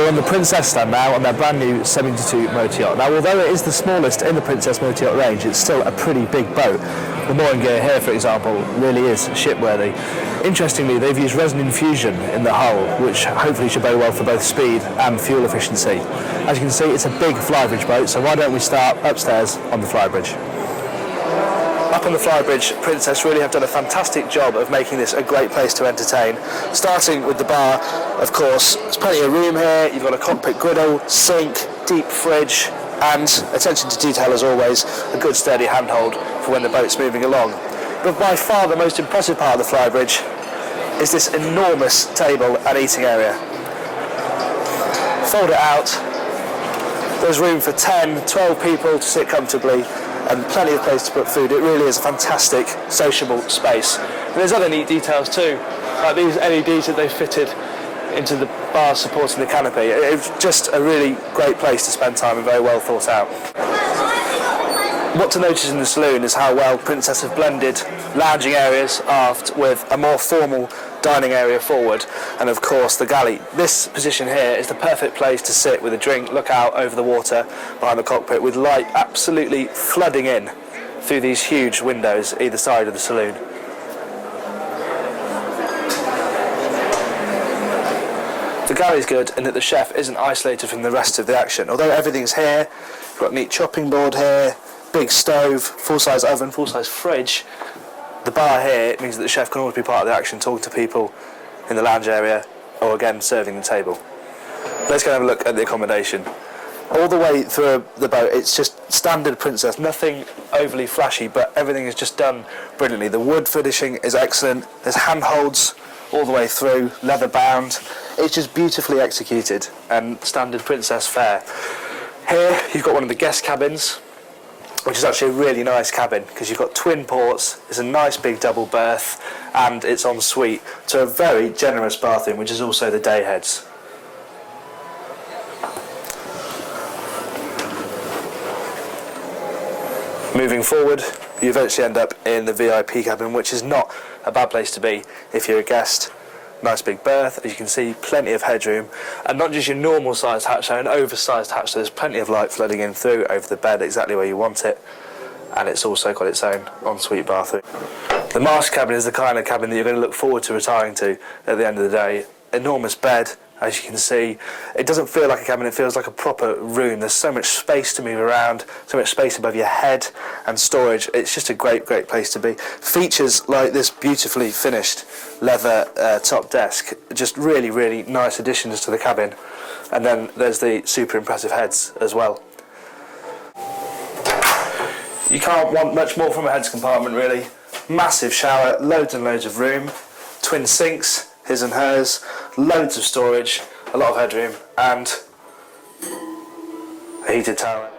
We're on the Princess stand now on their brand new 72 motor yacht. Now, although it is the smallest in the Princess motor yacht range, it's still a pretty big boat. The mooring gear here, for example, really is shipworthy. Interestingly, they've used resin infusion in the hull, which hopefully should bode well for both speed and fuel efficiency. As you can see, it's a big Flybridge boat, so why don't we start upstairs on the Flybridge? Up on the Flybridge, Princess really have done a fantastic job of making this a great place to entertain. Starting with the bar, of course, there's plenty of room here. You've got a cockpit griddle, sink, deep fridge, and attention to detail as always, a good sturdy handhold for when the boat's moving along. But by far the most impressive part of the Flybridge is this enormous table and eating area. Fold it out, there's room for 10, 12 people to sit comfortably, and plenty of place to put food. It really is a fantastic sociable space. And there's other neat details too, like these LEDs that they've fitted into the bars supporting the canopy. It's just a really great place to spend time and very well thought out. What to notice in the saloon is how well Princess have blended lounging areas aft with a more formal dining area forward, and of course the galley. This position here is the perfect place to sit with a drink, look out over the water behind the cockpit with light absolutely flooding in through these huge windows either side of the saloon. The galley's good in that the chef isn't isolated from the rest of the action. Although everything's here, you've got a neat chopping board here, big stove, full-size oven, full-size fridge. The bar here means that the chef can always be part of the action, talking to people in the lounge area, or again, serving the table. Let's go and have a look at the accommodation. All the way through the boat, it's just standard Princess, nothing overly flashy, but everything is just done brilliantly. The wood finishing is excellent, there's handholds all the way through, leather bound. It's just beautifully executed and standard Princess fare. Here, you've got one of the guest cabins, which is actually a really nice cabin because you've got twin ports, it's a nice big double berth, and it's en suite to a very generous bathroom, which is also the day heads. Moving forward, you eventually end up in the VIP cabin, which is not a bad place to be if you're a guest. Nice big berth, as you can see, plenty of headroom, and not just your normal sized hatch, so an oversized hatch, so there's plenty of light flooding in through over the bed exactly where you want it, and it's also got its own ensuite bathroom. The Marsh Cabin is the kind of cabin that you're going to look forward to retiring to at the end of the day. Enormous bed, as you can see. It doesn't feel like a cabin, it feels like a proper room. There's so much space to move around, so much space above your head and storage. It's just a great place to be. Features like this beautifully finished leather top desk, just really nice additions to the cabin. And then there's the super impressive heads as well. You can't want much more from a heads compartment really. Massive shower, loads and loads of room, twin sinks, his and hers, loads of storage, a lot of headroom, and a heated tower.